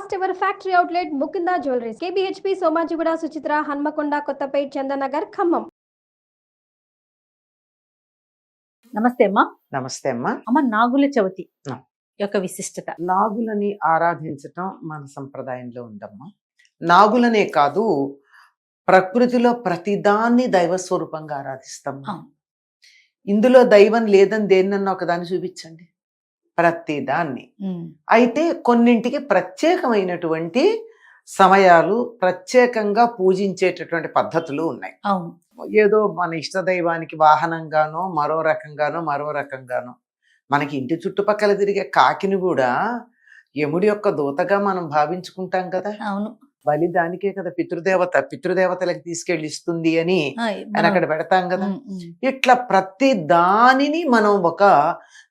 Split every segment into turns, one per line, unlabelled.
First ever factory outlet Mukunda jewelleries KBHP Somajiguda Suchitra Hanamkonda Kothapet Chandanagar Khammam.
నమస్తే అమ్మా.
నమస్తే అమ్మా.
అమ్మ, నాగుల చవితి యొక్క విశిష్టత.
నాగులని ఆరాధించటం మన సంప్రదాయంలో ఉందమ్మా. నాగులనే కాదు, ప్రకృతిలో ప్రతిదాన్ని దైవ స్వరూపంగా ఆరాధిస్తాం. ఇందులో దైవం లేదని దేన్నన్నా ఒకదాన్ని చూపించండి, ప్రతిదాన్ని. అయితే కొన్నింటికి ప్రత్యేకమైనటువంటి సమయాలు, ప్రత్యేకంగా పూజించేటటువంటి పద్ధతులు ఉన్నాయి. ఏదో మన ఇష్ట దైవానికి వాహనంగానో మరో రకంగానో మనకి ఇంటి చుట్టుపక్కల తిరిగే కాకిని కూడా యముడి యొక్క దూతగా మనం భావించుకుంటాం కదా.
అవును,
బలి దానికే కదా, పితృదేవతలకు తీసుకెళ్ళి ఇస్తుంది అని అక్కడ పెడతాం కదా. ఇట్లా ప్రతి దానిని మనం ఒక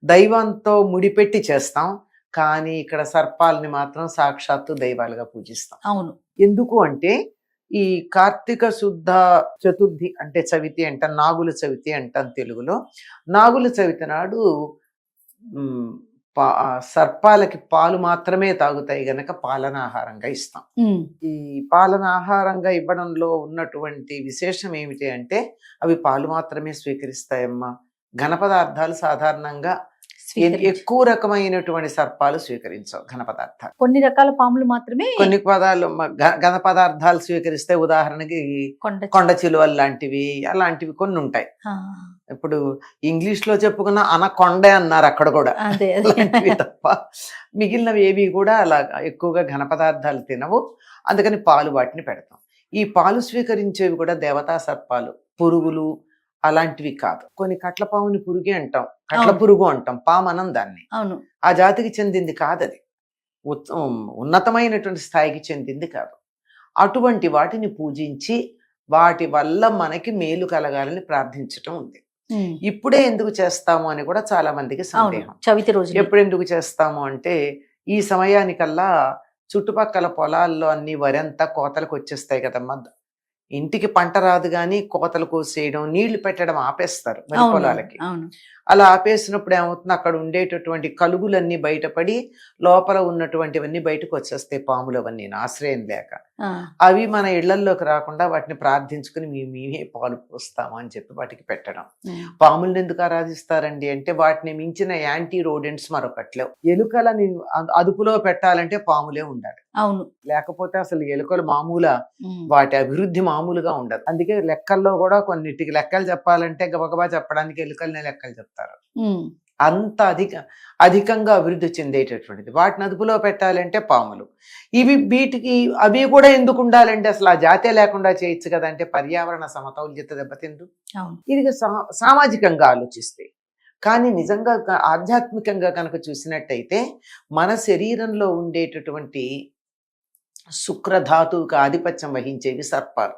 దైవంతో ముడిపెట్టి చేస్తాం. కానీ ఇక్కడ సర్పాలని మాత్రం సాక్షాత్తు దైవాలుగా పూజిస్తాం.
అవును.
ఎందుకు అంటే ఈ కార్తీక శుద్ధ చతుర్థి అంటే చవితి అంటాం, నాగుల చవితి అంటాం తెలుగులో. నాగుల చవితి నాడు సర్పాలకి పాలు మాత్రమే తాగుతాయి గనక పాలనాహారంగా ఇస్తాం. ఈ పాలనాహారంగా ఇవ్వడంలో ఉన్నటువంటి విశేషం ఏమిటి అంటే అవి పాలు మాత్రమే స్వీకరిస్తాయమ్మా. ఘన పదార్థాలు సాధారణంగా ఎక్కువ రకమైనటువంటి సర్పాలు స్వీకరించవు. ఘన పదార్థాలు
కొన్ని రకాల పాములు మాత్రమే,
కొన్ని ఘన పదార్థాలు స్వీకరిస్తే ఉదాహరణకి కొండ చిలువలు లాంటివి, అలాంటివి కొన్ని ఉంటాయి. ఇప్పుడు ఇంగ్లీష్ లో చెప్పుకున్న అనకొండే అన్నారు అక్కడ కూడా, అలాంటివి తప్ప మిగిలినవి ఏవి కూడా అలా ఎక్కువగా ఘన పదార్థాలు తినవు. అందుకని పాలు వాటిని పెడతాం. ఈ పాలు స్వీకరించేవి కూడా దేవతా సర్పాలు, పురుగులు అలాంటివి కాదు. కొన్ని కట్లపాముని పురుగే అంటాం, కట్ల పురుగు అంటాం, పామనం దాన్ని. ఆ జాతికి చెందింది కాదది, ఉన్నతమైనటువంటి స్థాయికి చెందింది కాదు. అటువంటి వాటిని పూజించి వాటి వల్ల మనకి మేలు కలగాలని ప్రార్థించటం ఉంది. ఇప్పుడే ఎందుకు చేస్తాము అని కూడా చాలా మందికి సందేహం.
చవితి రోజు
ఎప్పుడు ఎందుకు చేస్తాము అంటే ఈ సమయానికల్లా చుట్టుపక్కల పొలాల్లో అన్ని వరంతా కోతలకు వచ్చేస్తాయి కదమ్మా. ఇంటికి పంట రాదు కానీ కోతలు కోసేయడం, నీళ్లు పెట్టడం ఆపేస్తారు వరి పొలాలకి. అలా ఆపేసినప్పుడు ఏమవుతుంది, అక్కడ ఉండేటటువంటి కలుగులన్నీ బయటపడి లోపల ఉన్నటువంటివన్నీ బయటకు వచ్చేస్తాయి. పాములు అవన్నీ ఆశ్రయం లేక అవి మన ఇళ్లల్లోకి రాకుండా వాటిని ప్రార్థించుకుని మేమే పాలు పోస్తాము అని చెప్పి వాటికి పెట్టడం. పాములను ఎందుకు ఆరాధిస్తారండి అంటే వాటిని మించిన యాంటీ రోడెంట్స్ మరొకట్లేవు. ఎలుకలని అదుపులో పెట్టాలంటే పాములే ఉండాలి.
అవును,
లేకపోతే అసలు ఎలుకలు మామూలు, వాటి అభివృద్ధి మామూలుగా ఉండదు. అందుకే లెక్కల్లో కూడా కొన్నిటికి లెక్కలు చెప్పాలంటే గబగబా చెప్పడానికి ఎలుకలనే లెక్కలు చెప్తారు. అంత అధికంగా అభివృద్ధి చెందేటటువంటిది. వాటిని అదుపులో పెట్టాలంటే పాములు. వీటికి అవి కూడా ఎందుకు ఉండాలంటే అసలు ఆ జాతే లేకుండా చేయొచ్చు కదా. అంటే పర్యావరణ సమతౌల్యత దెబ్బతిందు. ఇది సామాజికంగా ఆలోచిస్తే. కానీ నిజంగా ఆధ్యాత్మికంగా కనుక చూసినట్టయితే మన శరీరంలో ఉండేటటువంటి శుక్రధాతువుకి ఆధిపత్యం వహించేవి సర్పాలు.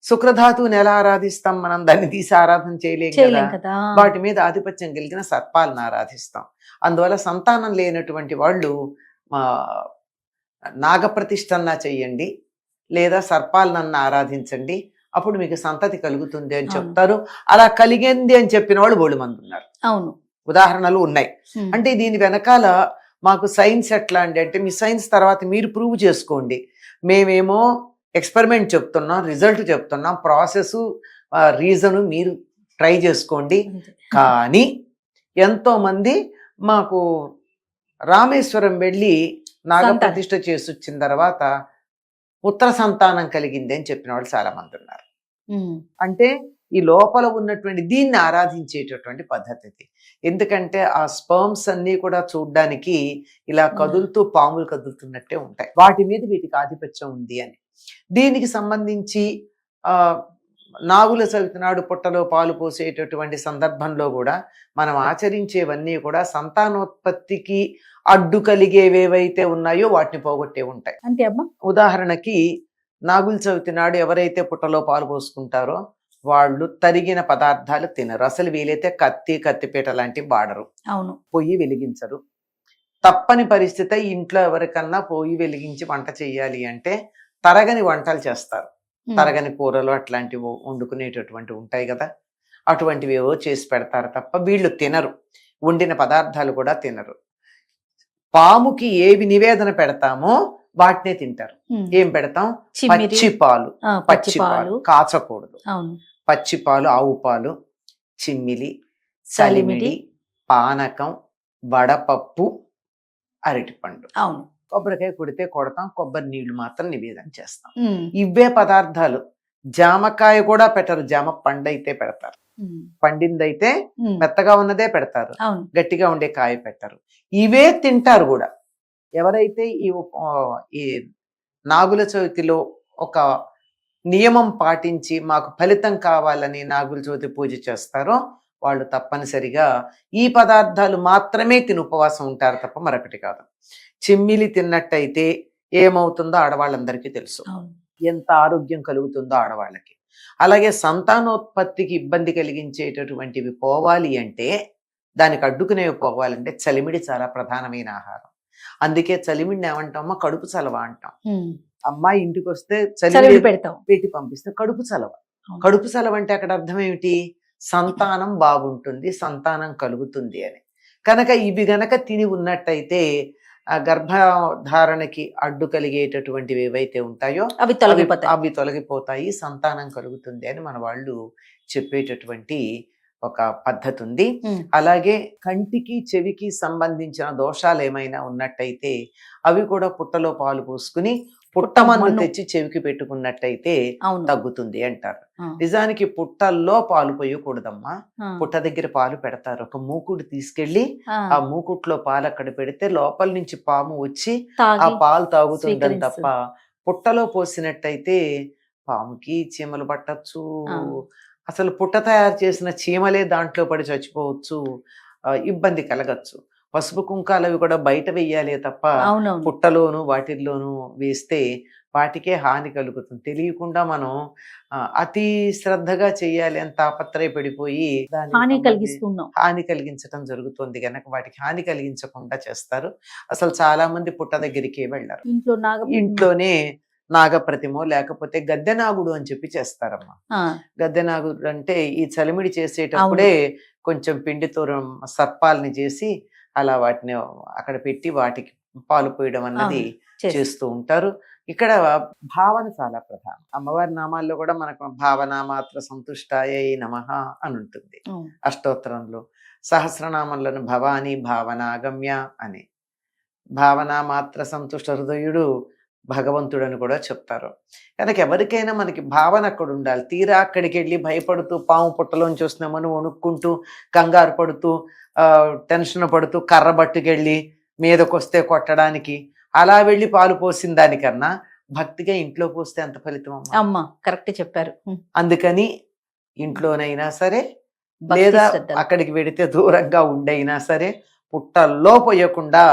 శుక్రధాతువుని ఎలా ఆరాధిస్తాం మనం? దాన్ని తీసి ఆరాధన చేయలేం కదా. వాటి మీద ఆధిపత్యం కలిగిన సర్పాలను ఆరాధిస్తాం. అందువల్ల సంతానం లేనటువంటి వాళ్ళు నాగప్రతిష్టన్నా చెయ్యండి, లేదా సర్పాలనన్నా ఆరాధించండి, అప్పుడు మీకు సంతతి కలుగుతుంది అని చెప్తారు. అలా కలిగింది అని చెప్పిన వాళ్ళు బోళ్ళు మంది ఉన్నారు.
అవును,
ఉదాహరణలు ఉన్నాయి. అంటే దీని వెనకాల మాకు సైన్స్ ఎట్లా అండి అంటే మీ సైన్స్ తర్వాత మీరు ప్రూవ్ చేసుకోండి. మేమేమో ఎక్స్పెరిమెంట్ చెప్తున్నాం, రిజల్ట్ చెప్తున్నాం, ప్రాసెస్ రీజను మీరు ట్రై చేసుకోండి. కానీ ఎంతో మంది మాకు రామేశ్వరం వెళ్ళి నాగప్రతిష్ఠ చేసి వచ్చిన తర్వాత పుత్ర సంతానం కలిగింది అని చెప్పిన వాళ్ళు చాలా మంది ఉన్నారు. అంటే ఈ లోపల ఉన్నటువంటి దీన్ని ఆరాధించేటటువంటి పద్ధతి. ఎందుకంటే ఆ స్పర్మ్స్ అన్ని కూడా చూడ్డానికి ఇలా కదులుతూ పాములు కదులుతున్నట్టే ఉంటాయి. వాటి మీద వీటికి ఆధిపత్యం ఉంది అని. దీనికి సంబంధించి నాగుల చవితి నాడు పుట్టలో పాలు పోసేటటువంటి సందర్భంలో కూడా మనం ఆచరించేవన్నీ కూడా సంతానోత్పత్తికి అడ్డు కలిగేవేవైతే ఉన్నాయో వాటిని పోగొట్టే ఉంటాయి.
అంటే అమ్మా,
ఉదాహరణకి నాగుల చవితి నాడు ఎవరైతే పుట్టలో పాలు పోసుకుంటారో వాళ్ళు తరిగిన పదార్థాలు తినరు. అసలు వీలైతే కత్తిపీట లాంటివి వాడరు. పొయ్యి వెలిగించరు. తప్పని పరిస్థితి ఇంట్లో ఎవరికన్నా పొయ్యి వెలిగించి వంట చెయ్యాలి అంటే తరగని వంటలు చేస్తారు. తరగని కూరలు అట్లాంటివి వండుకునేటటువంటివి ఉంటాయి కదా, అటువంటివి ఏవో చేసి పెడతారు తప్ప వీళ్ళు తినరు. వండిన పదార్థాలు కూడా తినరు. పాముకి ఏవి నివేదన పెడతామో వాటినే తింటారు. ఏం పెడతాం? పచ్చి పాలు. పచ్చి పాలు కాచకూడదు. పచ్చి పాలు, ఆవు పాలు, చిమ్మిలి, చలిమిడి, పానకం, వడపప్పు, అరటిపండు.
అవును.
కొబ్బరికాయ కొడితే కొడతాం, కొబ్బరి నీళ్లు మాత్రం నివేదన చేస్తాం. ఇవే పదార్థాలు. జామకాయ కూడా పెట్టరు, జామ పండు అయితే పెడతారు. పండిందైతే మెత్తగా ఉన్నదే పెడతారు, గట్టిగా ఉండే కాయ పెట్టరు. ఇవే తింటారు కూడా. ఎవరైతే ఈ నాగుల చవితిలో ఒక నియమం పాటించి మాకు ఫలితం కావాలని నాగుల చవితి పూజ చేస్తారో వాళ్ళు తప్పనిసరిగా ఈ పదార్థాలు మాత్రమే తిని ఉపవాసం ఉంటారు తప్ప మరొకటి కాదు. చిమ్మిలి తిన్నట్టయితే ఏమవుతుందో ఆడవాళ్ళందరికీ తెలుసు, ఎంత ఆరోగ్యం కలుగుతుందో ఆడవాళ్ళకి. అలాగే సంతానోత్పత్తికి ఇబ్బంది కలిగించేటటువంటివి పోవాలి అంటే, దానికి అడ్డుకునేవి పోవాలంటే చలిమిడి చాలా ప్రధానమైన ఆహారం. అందుకే చలిమిడిని ఏమంటామో కడుపు చలవ అంటాం. అమ్మాయి ఇంటికి వస్తే చలిమిడి పెట్టి పంపిస్తే కడుపు చలవ. కడుపు చలవ అంటే అక్కడ అర్థం ఏమిటి? సంతానం బాగుంటుంది, సంతానం కలుగుతుంది అని. కనుక ఇవి గనక తిని ఉన్నట్టయితే ఆ గర్భధారణకి అడ్డు కలిగేటటువంటివి ఏవైతే ఉంటాయో అవి తొలగిపోతాయి, సంతానం కలుగుతుంది అని మన వాళ్ళు చెప్పేటటువంటి ఒక పద్ధతి ఉంది. అలాగే కంటికి చెవికి సంబంధించిన దోషాలు ఏమైనా ఉన్నట్టయితే అవి కూడా పుట్టలో పాలు పోసుకుని పుట్టమన్ను తెచ్చి చెవికి పెట్టుకున్నట్టయితే తగ్గుతుంది అంటారు. నిజానికి పుట్టల్లో పాలు పోయకూడదమ్మా. పుట్ట దగ్గర పాలు పెడతారు, ఒక మూకుడు తీసుకెళ్లి ఆ మూకుట్లో పాలు అక్కడ పెడితే లోపల నుంచి పాము వచ్చి ఆ పాలు తాగుతుందని తప్ప పుట్టలో పోసినట్టయితే పాముకి చీమలు పట్టచ్చు, అసలు పుట్ట తయారు చేసిన చీమలే దాంట్లో పడి చచ్చిపోవచ్చు, ఇబ్బంది కలగచ్చు. పసుపు కుంకాలవి కూడా బయట వెయ్యాలే తప్ప పుట్టలోను వాటిల్లోనూ వేస్తే వాటికే హాని కలుగుతుంది. తెలియకుండా మనం అతి శ్రద్ధగా చెయ్యాలి అని తాపత్రయపడిపోయి హాని కలిగించటం జరుగుతుంది. కనుక వాటికి హాని కలిగించకుండా చేస్తారు. అసలు చాలా మంది పుట్ట దగ్గరికి వెళ్ళారు, ఇంట్లోనే నాగప్రతిమో లేకపోతే గద్దెనాగుడు అని చెప్పి చేస్తారమ్మా. గద్దెనాగుడు అంటే ఈ చలిమిడి చేసేటప్పుడే కొంచెం పిండితో సర్పాలని చేసి అలా వాటిని అక్కడ పెట్టి వాటికి పాలు పోయడం అన్నది చేస్తూ ఉంటారు. ఇక్కడ భావన చాలా ప్రధానం. అమ్మవారి నామాల్లో కూడా మనకు భావన మాత్ర సంతుష్టాయ నమః అని ఉంటుంది. అష్టోత్తరంలో సహస్రనామంలోని భవాని భావన గమ్య అని, భావన మాత్ర సంతుష్ట హృదయుడు భగవంతుడు అని కూడా చెప్తారు. కనుక ఎవరికైనా మనకి భావన అక్కడ ఉండాలి. తీరా అక్కడికి వెళ్ళి భయపడుతూ పాము పుట్టలోంచి వస్తున్నామని వణుక్కుంటూ కంగారు పడుతూ టెన్షన్ పడుతూ కర్ర పట్టుకెళ్ళి మీదకొస్తే కొట్టడానికి అలా వెళ్ళి పాలు పోసిన దానికన్నా భక్తిగా ఇంట్లో పోస్తే ఎంత ఫలితం
అమ్మా. కరెక్ట్ చెప్పారు.
అందుకని ఇంట్లోనైనా సరే లేదా అక్కడికి వెడితే దూరంగా ఉండైనా సరే పుట్టల్లో పోయకుండా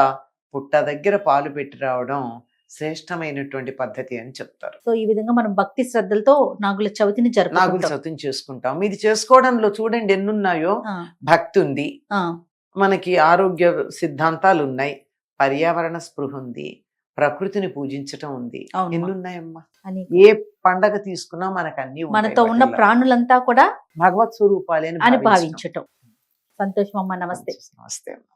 పుట్ట దగ్గర పాలు పెట్టి రావడం శ్రేష్టమైనటువంటి పద్ధతి అని చెప్తారు.
సో ఈ విధంగా మనం భక్తి శ్రద్ధలతో నాగుల చవితిని
చేసుకుంటాం. ఇది చేసుకోవడంలో చూడండి ఎన్నున్నాయో. భక్తి ఉంది, మనకి ఆరోగ్య సిద్ధాంతాలు ఉన్నాయి, పర్యావరణ స్పృహ ఉంది, ప్రకృతిని పూజించటం ఉంది. ఎన్నున్నాయమ్మా. ఏ పండగ తీసుకున్నా మనకు అన్ని
మనతో ఉన్న ప్రాణులంతా కూడా
భగవత్ స్వరూపాలే అని
భావించటం. సంతోషం అమ్మా. నమస్తే.
నమస్తే అమ్మా.